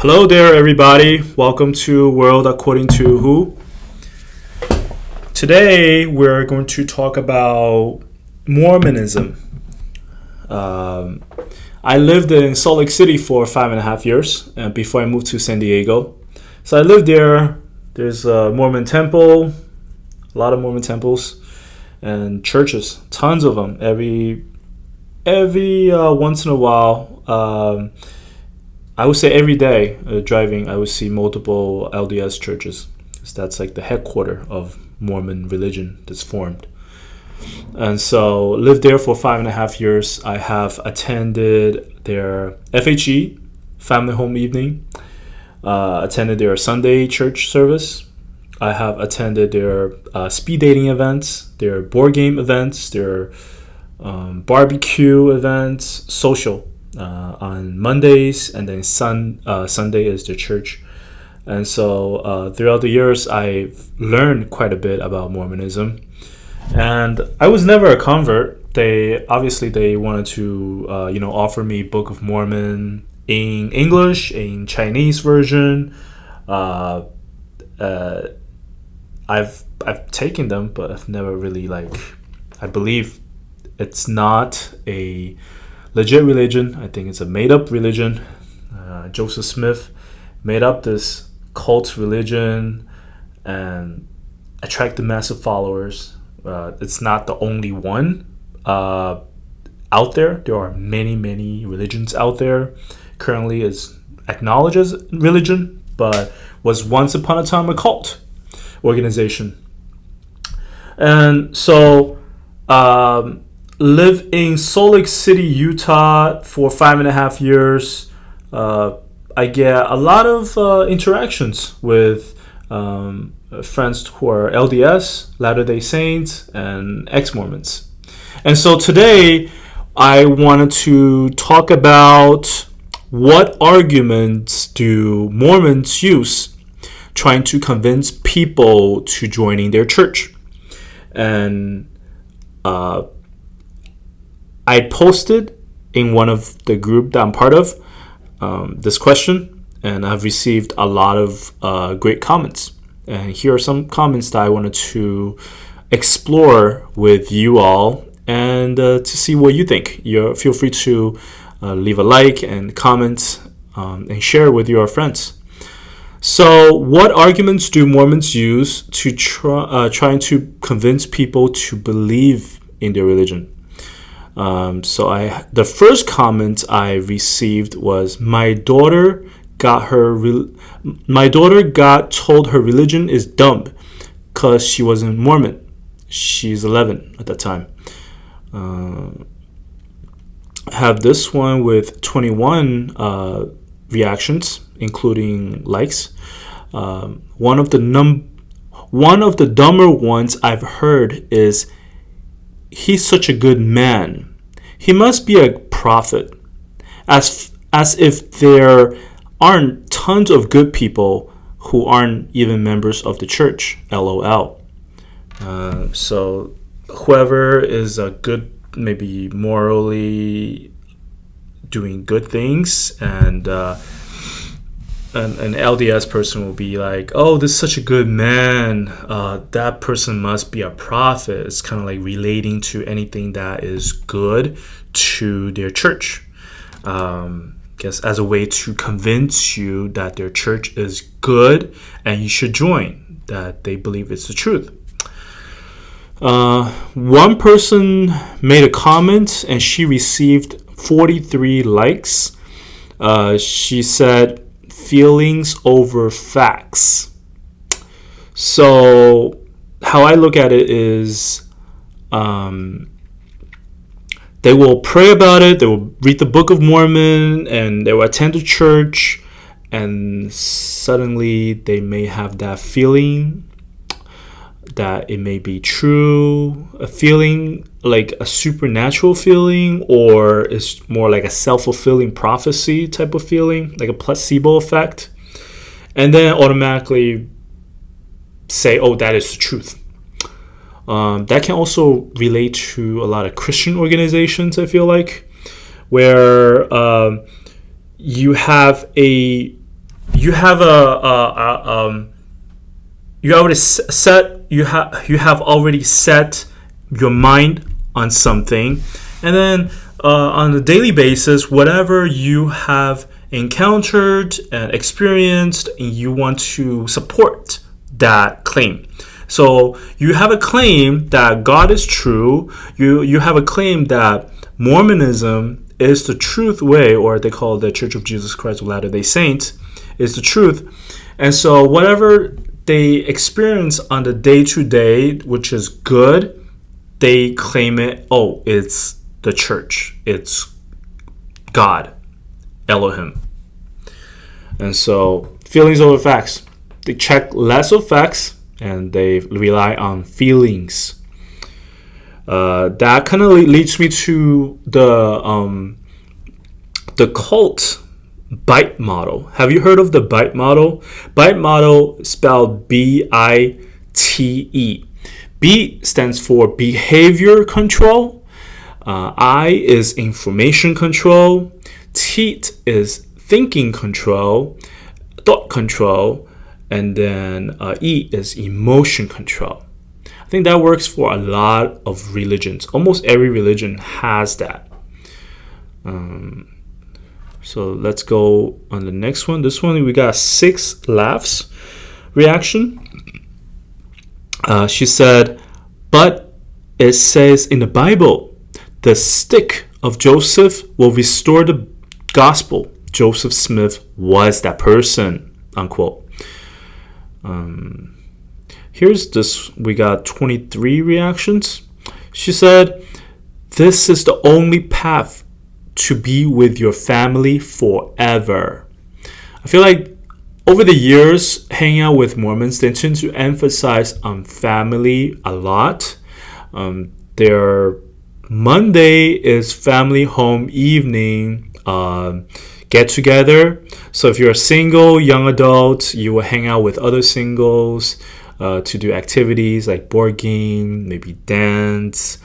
Hello there, everybody. Welcome to World According to Who. Today, we're going to talk about Mormonism. I lived in Salt Lake City for 5.5 years before I moved to San Diego. So I lived there. There's a Mormon temple, a lot of Mormon temples, and churches, tons of them. Every once in a while, I would say every day driving, I would see multiple LDS churches. That's like the headquarters of Mormon religion that's formed. And so lived there for 5.5 years. I have attended their FHE, Family Home Evening, attended their Sunday church service. I have attended their speed dating events, their board game events, their barbecue events, social on Mondays, and then Sunday is the church. And so throughout the years, I've learned quite a bit about Mormonism. And I was never a convert. They wanted to offer me Book of Mormon in English, in Chinese version. I've taken them, but I've never really I believe it's not a legit religion. I think it's a made-up religion. Joseph Smith made up this cult religion and attracted massive followers. It's not the only one out there. There are many, many religions out there. Currently, it's acknowledged as religion, but was once upon a time a cult organization. And so lived in Salt Lake City, Utah for 5.5 years. I get a lot of interactions with friends who are LDS, Latter-day Saints, and ex-Mormons. And so today I wanted to talk about what arguments do Mormons use trying to convince people to joining their church. And I posted in one of the group that I'm part of this question, and I've received a lot of great comments. And here are some comments that I wanted to explore with you all and to see what you think. Feel free to leave a like and comment and share with your friends. So what arguments do Mormons use to trying to convince people to believe in their religion? The first comment I received was, my daughter got told her religion is dumb because she wasn't Mormon. She's 11 at that time. Have this one with 21 reactions, including likes. One of the dumber ones I've heard is, he's such a good man. He must be a prophet. As if there aren't tons of good people who aren't even members of the church. LOL. So whoever is a good, maybe morally doing good things, and an LDS person will be like, oh, this is such a good man. That person must be a prophet. It's kind of like relating to anything that is good to their church. Guess as a way to convince you that their church is good and you should join, that they believe it's the truth. One person made a comment and she received 43 likes. She said, feelings over facts. So how I look at it is, they will pray about it, they will read the Book of Mormon, and they will attend the church, and suddenly they may have that feeling that it may be true, a feeling like a supernatural feeling, or it's more like a self-fulfilling prophecy type of feeling, like a placebo effect, and then automatically say, oh, that is the truth. That can also relate to a lot of Christian organizations, I feel like, where you have a you have you have already set your mind on something, and then on a daily basis, whatever you have encountered and experienced, and you want to support that claim. So you have a claim that God is true. You have a claim that Mormonism is the truth way, or they call it the Church of Jesus Christ of Latter-day Saints, is the truth. And so whatever they experience on the day-to-day, which is good, they claim it, oh, it's the church. It's God, Elohim. And so feelings over facts. They check less of facts and they rely on feelings. That kind of leads me to the cult BITE model. Have you heard of the BITE model? BITE model spelled BITE. B stands for behavior control. I is information control. T is thinking control, thought control, and then E is emotion control. I think that works for a lot of religions. Almost every religion has that. So let's go on the next one. This one, we got 6 laughs reaction. She said, but it says in the Bible, the stick of Joseph will restore the gospel. Joseph Smith was that person, unquote. Here's this. We got 23 reactions. She said, this is the only path to be with your family forever. I feel like over the years, hanging out with Mormons, they tend to emphasize on family a lot. Their Monday is family home evening get together. So if you're a single young adult, you will hang out with other singles to do activities like board game, maybe dance.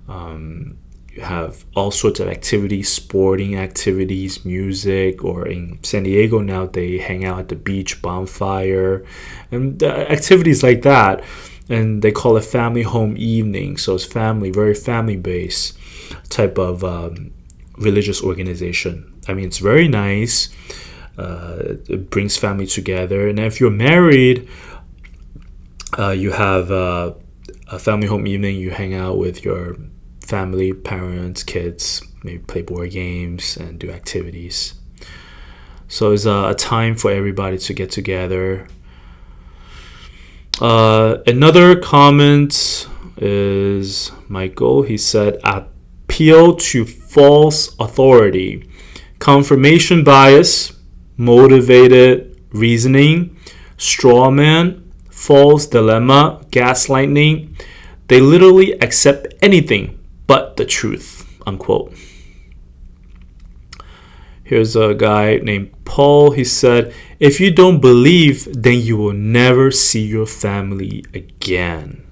You have all sorts of activities, sporting activities, music, or in San Diego now they hang out at the beach, bonfire, and activities like that. And they call it family home evening. So it's family, very family-based type of religious organization. I mean, it's very nice. It brings family together. And if you're married, you have a family home evening. You hang out with your family, parents, kids, maybe play board games and do activities. So it's a time for everybody to get together. Another comment is Michael. He said, appeal to false authority, confirmation bias, motivated reasoning, straw man, false dilemma, gaslighting. They literally accept anything but the truth, unquote. Here's a guy named Paul. He said, if you don't believe, then you will never see your family again.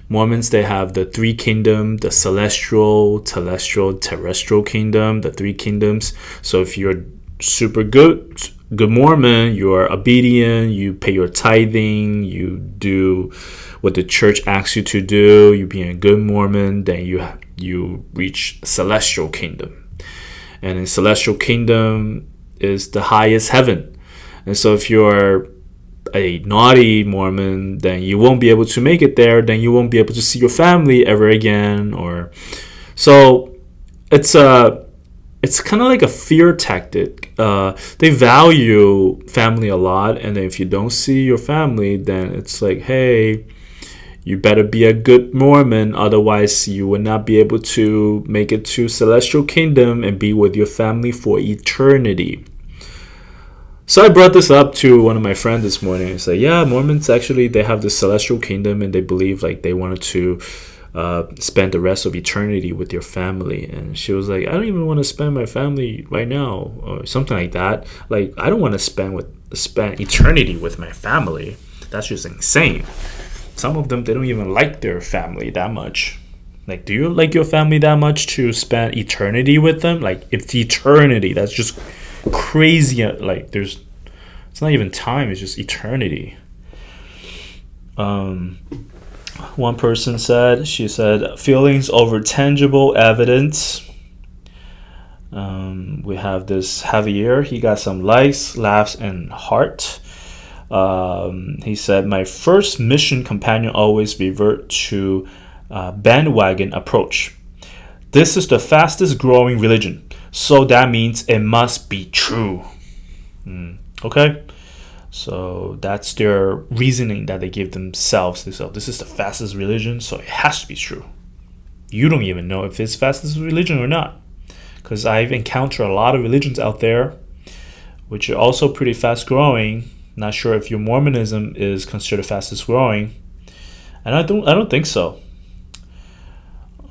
Mormons, they have the 3 kingdoms, the celestial, telestial, terrestrial kingdom, the 3 kingdoms. So if you're super good Mormon, you are obedient, you pay your tithing, you do what the church asks you to do, you being a good Mormon, then you reach celestial kingdom. And in celestial kingdom is the highest heaven. And so if you're a naughty Mormon, then you won't be able to make it there, then you won't be able to see your family ever again. Or so it's kind of like a fear tactic. They value family a lot, and then if you don't see your family, then it's like, hey, you better be a good Mormon, otherwise you will not be able to make it to celestial kingdom and be with your family for eternity. So I brought this up to one of my friends this morning. It's like, yeah, Mormons actually, they have the celestial kingdom, and they believe like they wanted to spend the rest of eternity with your family. And she was like, I don't even want to spend my family right now, or something like that. Like, I don't want to spend eternity with my family. That's just insane. Some of them, they don't even like their family that much. Like, do you like your family that much to spend eternity with them? Like, it's eternity. That's just crazy. Like, it's It's not even time, it's just eternity. One person said, feelings over tangible evidence. We have this Javier. He got some likes, laughs, and heart. He said, my first mission companion always revert to bandwagon approach. This is the fastest growing religion, so that means it must be true. Okay? So that's their reasoning that they give themselves. They say, this is the fastest religion, so it has to be true. You don't even know if it's fastest religion or not. Because I've encountered a lot of religions out there, which are also pretty fast growing. Not sure if your Mormonism is considered fastest growing. And I don't think so.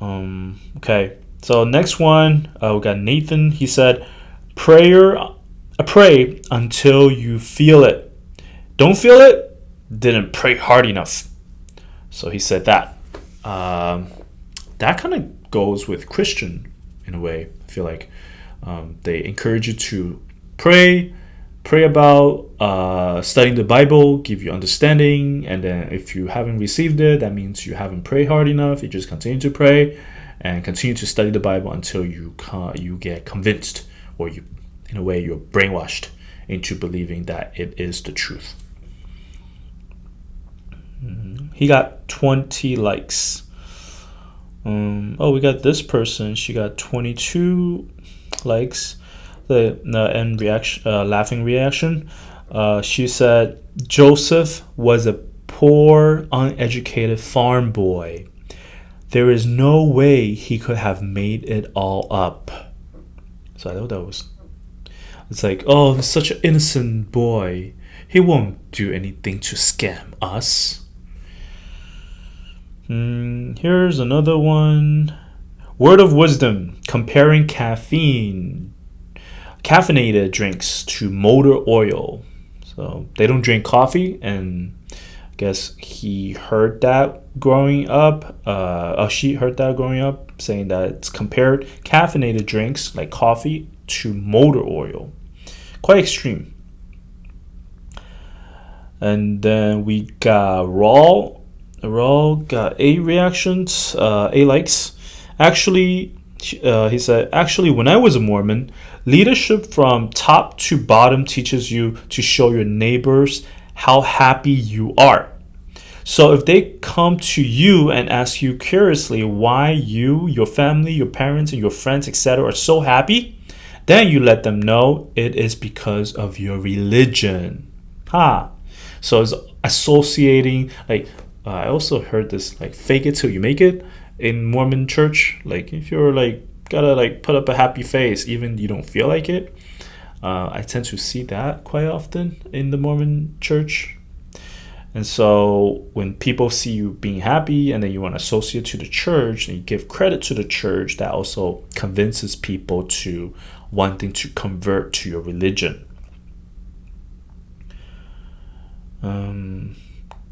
Okay. So next one, we got Nathan. He said, pray until you feel it. Don't feel it? Didn't pray hard enough. So he said that. That kind of goes with Christian in a way. I feel like they encourage you to pray about studying the Bible, give you understanding, and then if you haven't received it, that means you haven't prayed hard enough. You just continue to pray and continue to study the Bible until you get convinced, or you, in a way, you're brainwashed into believing that it is the truth. He got 20 likes. We got this person. She got 22 likes. And laughing reaction. She said, Joseph was a poor, uneducated farm boy. There is no way he could have made it all up. So I thought it's like, oh, such an innocent boy. He won't do anything to scam us. Here's another one. Word of wisdom, comparing caffeinated drinks to motor oil. So they don't drink coffee, and I guess he heard that growing up. She heard that growing up, saying that it's compared caffeinated drinks like coffee to motor oil. Quite extreme. And then we got Raw got 8 reactions, 8 likes. Actually, he said, when I was a Mormon, leadership from top to bottom teaches you to show your neighbors how happy you are. So if they come to you and ask you curiously why you, your family, your parents, and your friends, etc. are so happy, then you let them know it is because of your religion. So it's associating, like, I also heard this, like, fake it till you make it in Mormon church. Like, if you're like gotta like put up a happy face even you don't feel like it. I tend to see that quite often in the Mormon church. And so when people see you being happy and then you want to associate to the church and you give credit to the church, that also convinces people to wanting to convert to your religion.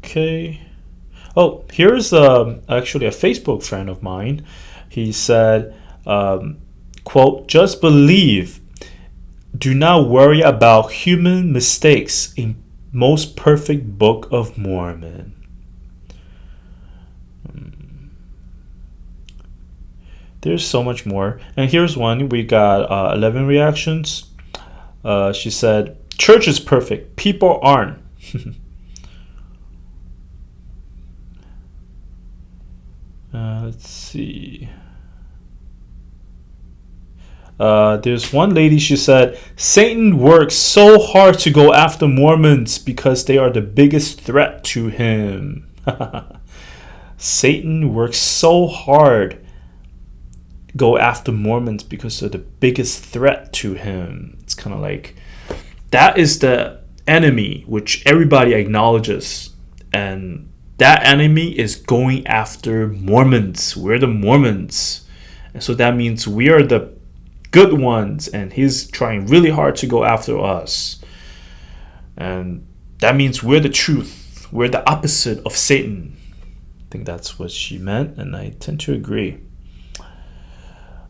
Okay. Oh, here's actually a Facebook friend of mine. He said, quote, just believe. Do not worry about human mistakes in most perfect Book of Mormon. There's so much more. And here's one. We got 11 reactions. She said, church is perfect. People aren't. Let's see. There's one lady, she said, Satan works so hard to go after Mormons because they are the biggest threat to him. Satan works so hard go after Mormons because they're the biggest threat to him. It's kind of like, that is the enemy which everybody acknowledges, and that enemy is going after Mormons. We're the Mormons, and so that means we are the good ones, and he's trying really hard to go after us, and that means we're the truth. We're the opposite of Satan. I think that's what she meant, and I tend to agree.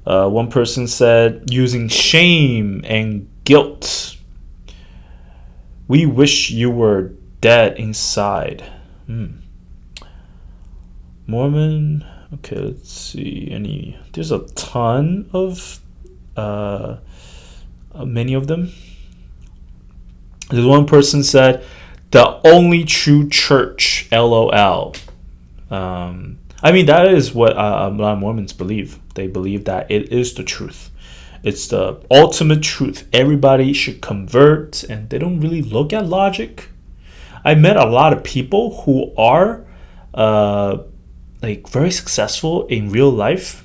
One person said using shame and guilt. We wish you were dead inside. Mormon. Okay, let's see. There's a ton of many of them. There's one person said, "The only true church." LOL. I mean, that is what a lot of Mormons believe. They believe that it is the truth. It's the ultimate truth. Everybody should convert, and they don't really look at logic. I met a lot of people who are like very successful in real life,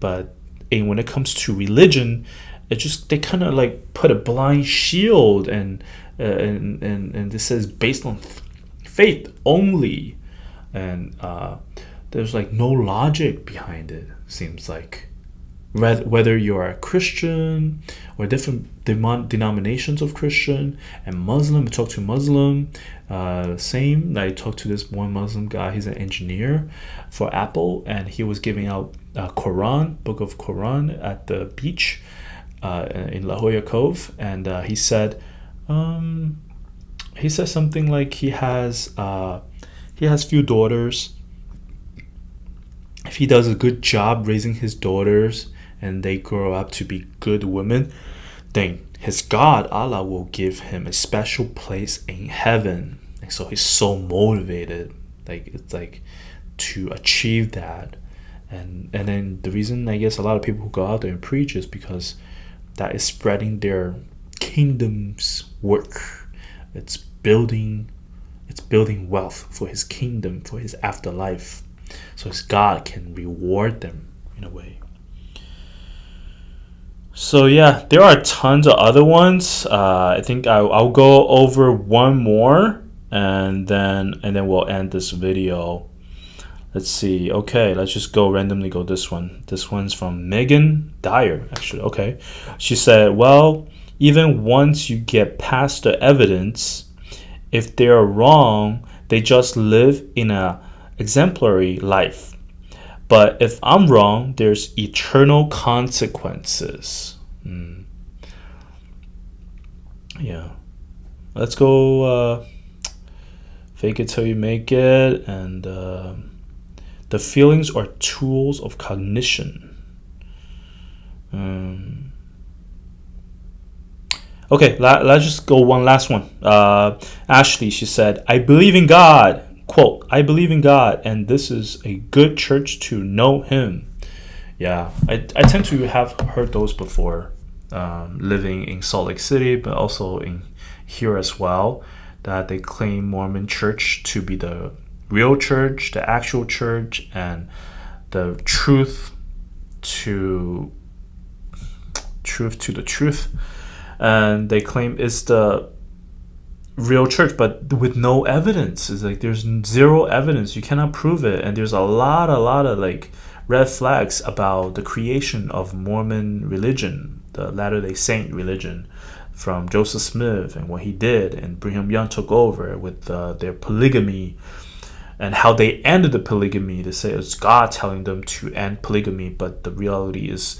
but when it comes to religion, they kind of like put a blind shield and this says based on faith only, and there's like no logic behind it. Seems like whether you're a Christian or different denominations of Christian and Muslim. I talk to Muslim, same. I talked to this one Muslim guy. He's an engineer for Apple, and he was giving out book of Quran at the beach in La Jolla Cove, and he said something like he has few daughters. If he does a good job raising his daughters and they grow up to be good women, then his God, Allah, will give him a special place in heaven. And so he's so motivated, it's like to achieve that. And then the reason I guess a lot of people who go out there and preach is because that is spreading their kingdom's work. It's building wealth for his kingdom, for his afterlife. So his God can reward them in a way. So yeah, there are tons of other ones. I think I'll go over one more, and then we'll end this video. Let's see. Okay, let's just randomly go this one. This one's from Megan Dyer, actually. Okay. She said, well, even once you get past the evidence, if they're wrong, they just live in a exemplary life. But if I'm wrong, there's eternal consequences. Yeah. Let's go fake it till you make it. And the feelings are tools of cognition. Okay, let's just go one last one. Ashley, she said, I believe in God. Quote, I believe in God, and this is a good church to know him. Yeah, I tend to have heard those before, living in Salt Lake City, but also in here as well, that they claim Mormon church to be the real church, the actual church, and the truth to the truth. And they claim it's the real church, but with no evidence. It's like there's zero evidence. You cannot prove it. And there's a lot of like red flags about the creation of Mormon religion, the Latter-day Saint religion, from Joseph Smith and what he did, and Brigham Young took over with their polygamy, and how they ended the polygamy. They say it's God telling them to end polygamy, but the reality is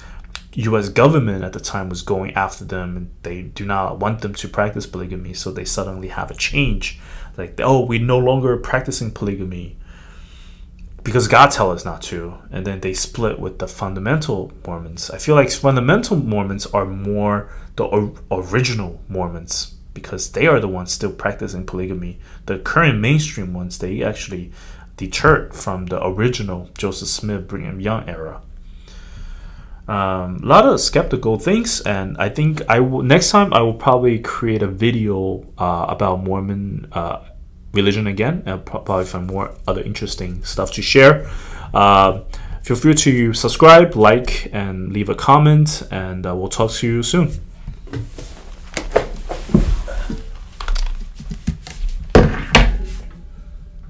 U.S. government at the time was going after them, and they do not want them to practice polygamy, so they suddenly have a change. Like, we're no longer practicing polygamy because God tells us not to. And then they split with the fundamental Mormons. I feel like fundamental Mormons are more the original Mormons because they are the ones still practicing polygamy. The current mainstream ones, they actually deterred from the original Joseph Smith, Brigham Young era. A lot of skeptical things, and I think next time I will probably create a video about Mormon religion again, and probably find more other interesting stuff to share. Feel free to subscribe, like, and leave a comment, and we'll talk to you soon.